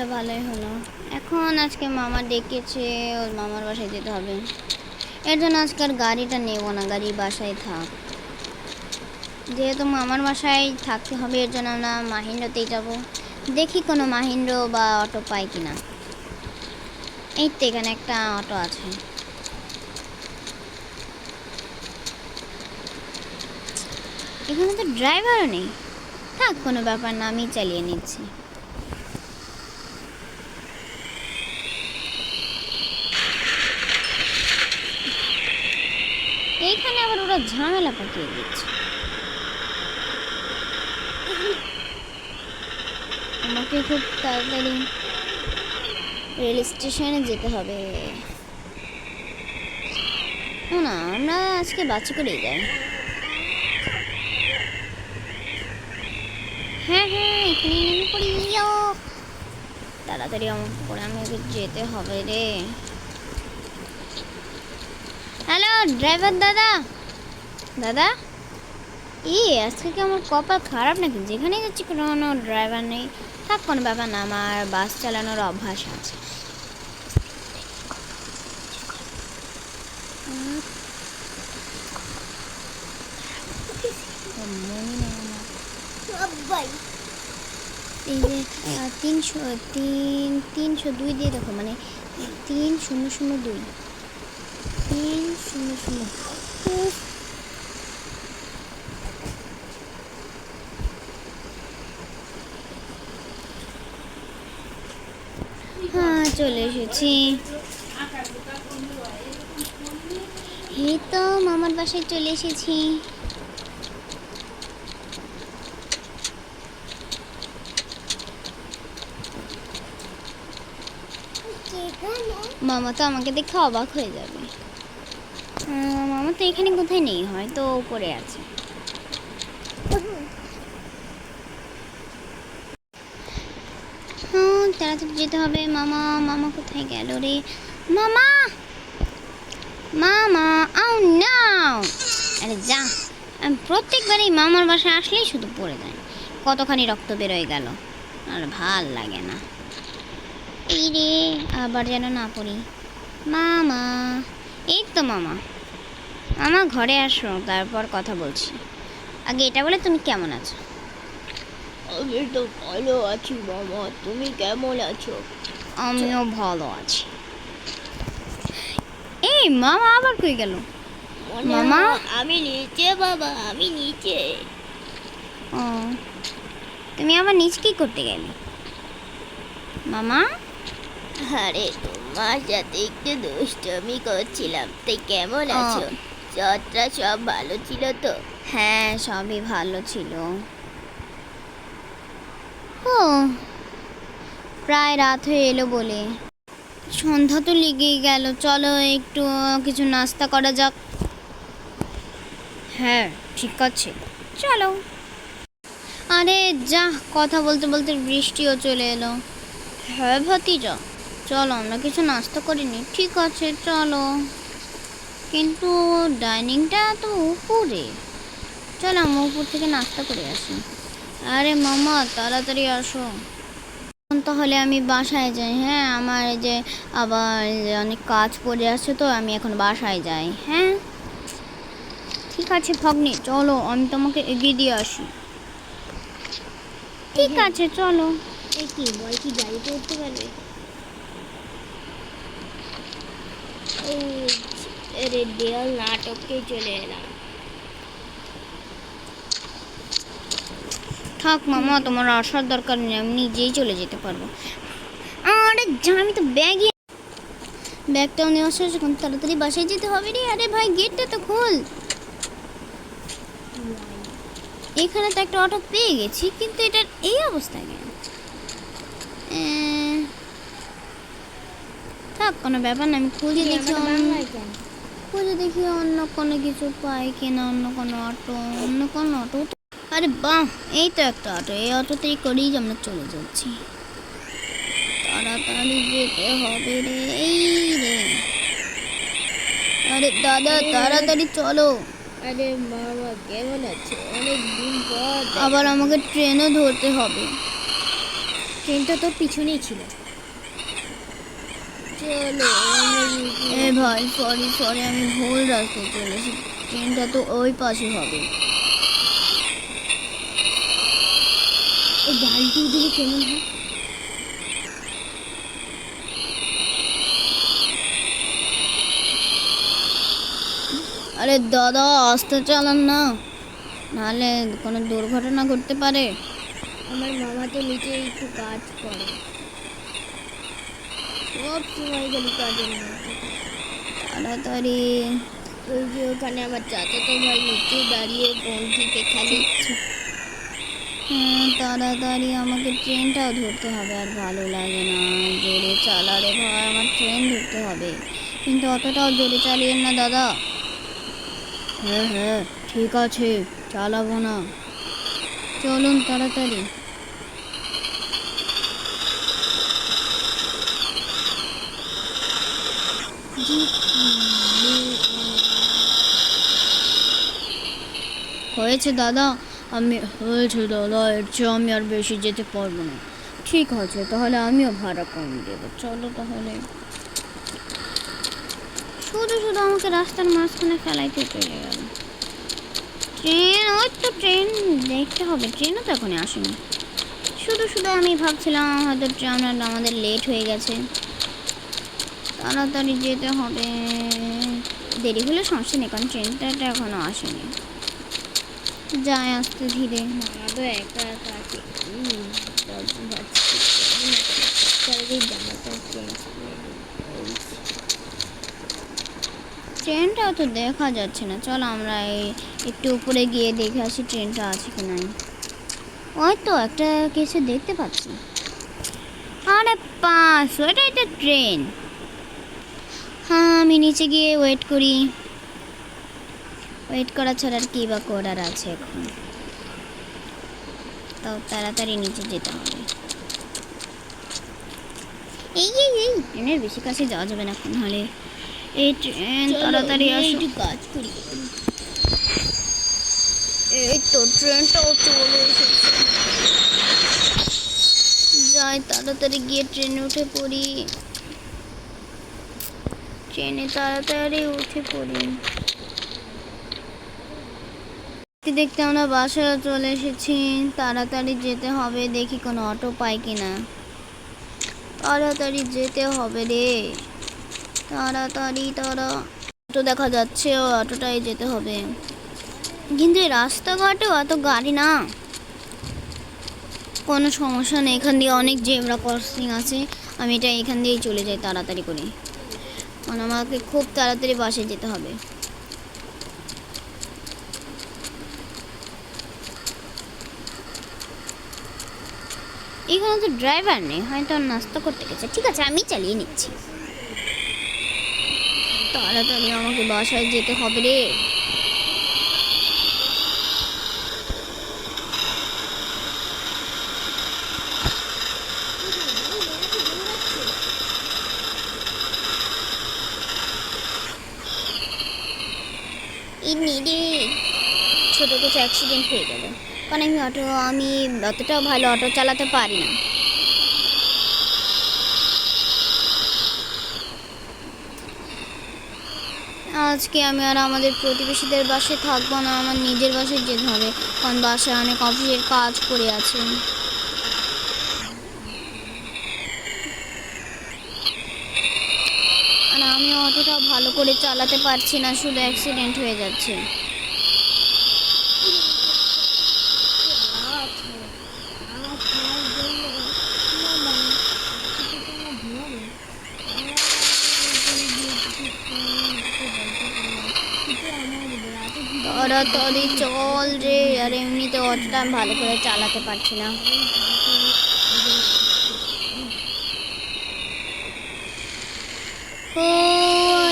এটা ভালোই হলো। এখন আজকে মামা ডেকেছে, ওর মামার বাসায় যেতে হবে। এর জন্য আজকে আর গাড়িটা নেব না, গাড়ি বাসায় থাক। যেহেতু মামার বাসায় থাকতে হবে, এর জন্য আমরা মাহিন্দ্রতেই যাব। দেখি কোনো মাহিন্দ্র বা অটো পাই কিনা। এই তো এখানে একটা অটো আছে। এখানে তো ড্রাইভারও নেই। থাক, কোনো ব্যাপার না, আমি চালিয়ে নিচ্ছি। এইখানে আবার ওরা ঝামেলা পাকিয়ে দিচ্ছে। আমাকে খুব তাড়াতাড়ি রেল স্টেশনে যেতে হবে। না, আমরা আজকে বাচ্চা করেই যাই। হ্যাঁ হ্যাঁ, এখানেই নেমে পড়ি। তাড়াতাড়ি আমাকে করে আমাকে যেতে হবে রে। হ্যালো ড্রাইভার দাদা। দাদা, আজকে কি আমার কপাল খারাপ নাকি? যেখানেই যাচ্ছি কোনো ড্রাইভার নেই। থাক, কোনো ব্যাপার না, আমার বাস চালানোর অভ্যাস আছে। এই যে 302 দিয়ে দেখো, মানে 3002 300। হ্যাঁ, চলে এসেছি। এই তো মামার বাসায় চলে এসেছি। মামা তো আমাকে দেখে অবাক হয়ে যাবে। মামা তো এখানে কোথায় নেই, হয়তো উপরে আছে। হ্যাঁ, তাড়াতাড়ি যেতে হবে। মামা মামা কোথায় গেল রে? মামা মামা, আউ নাও। আরে যা, আমি প্রত্যেকবারই মামার বাসায় আসলেই শুধু পড়ে যায়। কতখানি রক্ত বেরোয় গেল, আর ভাল লাগে না। এই রে, আবার যেন না পড়ি। মামা, এই তো মামা। মামা ঘরে আসো, তারপর কথা বলছি। আগে এটা বলে তুমি কেমন আছো? আমি তো ভালো আছি মামা, তুমি কেমন আছো? আমিও ভালো আছি। এই মামা আবার কই গেল? মামা, আমি নিচে বাবা, আমি নিচে। ও, তুমি আবার নিচ কি করতে গেলে মামা? আরে তোমার সাথে একটু দুষ্টমি করছিলাম, তাই কেমন আছো? চটরা সব ভালো ছিল তো? হ্যাঁ, সবই ভালো ছিল। ও, প্রায় রাত হয়ে এলো বলে। সন্ধ্যা তো লেগেই গেল, চলো একটু কিছু নাস্তা করা যাক। হ্যাঁ ঠিক আছে, চলো। আরে যা, কথা বলতে বলতে বৃষ্টিও চলে এলো। হ্যাঁ ভাতিজা, চলো আমরা কিছু নাস্তা করিনি। ঠিক আছে চলো, কিন্তু ডাইনিংটা তো উপরে। চলো আমরা উপর থেকে নাস্তা করে আসি। আরে মামা তাড়াতাড়ি আসো। তাহলে আমি বাসায় যাই। হ্যাঁ, আমার এই যে আবার অনেক কাজ পড়ে আছে, তো আমি এখন বাসায় যাই। হ্যাঁ ঠিক আছে ভাগ্নি, চলো আমি তোমাকে এগিয়ে দিয়ে আসি। ঠিক আছে চলো। এই কি বল, কি গাড়িতে উঠতে পারবে? ও, আরে দেয়াল নাটককে চলে এলাম। থাক মামা, তোমার আসার দরকার নেই, আমি নিজেই চলে যেতে পারবো। আরে যা, আমি তো ব্যাগটাও নেওয়া শেষ, এখন তাড়াতাড়ি বাসায় যেতে হবে রে। আরে ভাই, গেটটা তো খোল। এখানে তো একটা অটো পেয়ে গেছি, কিন্তু এটার এই অবস্থা কেন? থাক, কোনো ব্যাপার না, আমি খুঁজে দেখি অন্য কোনো কিছু পাই কিনা, অন্য কোনো অটো। আরে বাহ, এই তো একটা অটো। এই অটোতেই করেই আমরা চলে যাচ্ছি। তাড়াতাড়ি যেতে হবে রে। এই রে, আরে দাদা তাড়াতাড়ি চলো। আরে মামা কেমন আছো? অনেক দিন পর আবার আমাকে ট্রেনও ধরতে হবে। ট্রেনটা তোর পিছনেই ছিল। চলো এ ভাই সরি সরি, আমি ভুল রাস্তায় চলেছি। ট্রেনটা তো ওই পাশে হবে। ওই বালতি দিলে কেমন হয়? আরে দাদা আস্তে চালান না, নাহলে কোনো দুর্ঘটনা ঘটতে পারে। আমার মামা তো নিচে একটু কাজ করে, সব সময় গেলি কাজের মধ্যে। তাড়াতাড়ি। ওই যে ওখানে আমার চাচাতো ভাই নিচে দাঁড়িয়ে ফোন টিপে খালি। হ্যাঁ তাড়াতাড়ি, আমাকে ট্রেনটাও ধরতে হবে। আর ভালো লাগে না, জোরে চালা রে ভাই, আমার ট্রেন ধরতে হবে। কিন্তু অতটাও জোরে চালিয়েন না দাদা। হ্যাঁ হ্যাঁ ঠিক আছে, চালাবো না, চলুন তাড়াতাড়ি। হয়েছে দাদা, এর চেয়ে আমি আর বেশি যেতে পারবো না। ঠিক আছে তাহলে আমিও ভাড়া কম দেবো, চলো তাহলে। শুধু শুধু আমাকে রাস্তার মাঝখানে ফেলাইতে চলে গেল। ট্রেন, ওই তো ট্রেন দেখতে হবে, ট্রেনও তো এখনই আসেনি। শুধু শুধু আমি ভাবছিলাম হয়তো ট্রেন আমাদের লেট হয়ে গেছে, তাড়াতাড়ি যেতে হবে। দেরি হলে সমস্যা নেই, কারণ ট্রেনটা এখনও আসেনি। যায় আস্তে ধীরে। মামা তো একা একা আছে। জামাটা চেঞ্জ করে ট্রেনটাও তো দেখা যাচ্ছে না, চলো আমরা একটু উপরে গিয়ে দেখে আসি ট্রেনটা আছে কি নাই। ওই তো একটা কিছু দেখতে পাচ্ছি। আরে পাস, ওইটা এটা ট্রেন। হ্যাঁ আমি নিচে গিয়ে ওয়েট করি। ওয়েট করা ছাড়া আর কী বা করার আছে এখন। তাও তাড়াতাড়ি নিচে যেতে হবে। এই ট্রেনের বেশি কাছে যাওয়া যাবে না এখন, হলে এই ট্রেন তাড়াতাড়ি আসো। একটু কাজ করি। এই তো ট্রেনটাও চলে এসেছে। যাই তাড়াতাড়ি গিয়ে ট্রেনে উঠে পড়ি। ট্রেনে তাড়াতাড়ি উঠে পড়ি। দেখতে দেখতে আমরা বাসায় চলে এসেছি। তাড়াতাড়ি যেতে হবে, দেখি কোনো অটো পাই কিনা। তাড়াতাড়ি যেতে হবে রে, তাড়াতাড়ি অটো দেখা যাচ্ছে, ও অটোটাই যেতে হবে। কিন্তু এই রাস্তাঘাটেও এত গাড়ি না। কোনো সমস্যা নেই, এখান দিয়ে অনেক জেব্রা ক্রসিং আছে। আমি এটা এখান দিয়েই চলে যাই তাড়াতাড়ি করে, কারণ আমাকে খুব তাড়াতাড়ি বাসে যেতে হবে। এখানে তো ড্রাইভার নেই, হয়তো নাস্তা করতে গেছে। ঠিক আছে আমি চালিয়ে নিচ্ছি। তাড়াতাড়ি আমাকে বাসায় যেতে হবে রে। ছোটো কিছু অ্যাক্সিডেন্ট হয়ে গেল, কারণ আমি অতটাও ভালো অটো চালাতে পারি না। আজকে আমি আর আমাদের প্রতিবেশীদের বাসায় থাকবো না, আমার নিজের বাসায় যেতে হবে, কারণ বাসায় অনেক অফিসের কাজ পড়ে আছে। আর আমি অতটাও ভালো করে চালাতে পারছি না, শুধু অ্যাক্সিডেন্ট হয়ে যাচ্ছে। তাড়াতাড়ি চল রে, আর এমনিতে অতটা আমি ভালো করে চালাতে পারছি না। ও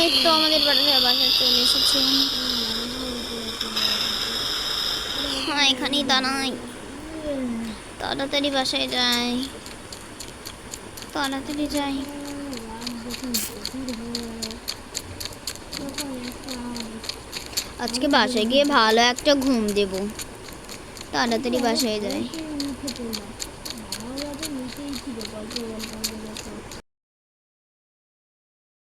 এই তো আমাদের বাসায় চলে এসেছি। হ্যাঁ এখানেই দাঁড়াই, তাড়াতাড়ি বাসায় যাই, তাড়াতাড়ি যাই। আজকে বাসায় গিয়ে ভালো একটা ঘুম দেব, তাড়াতাড়ি বাসায় যাই।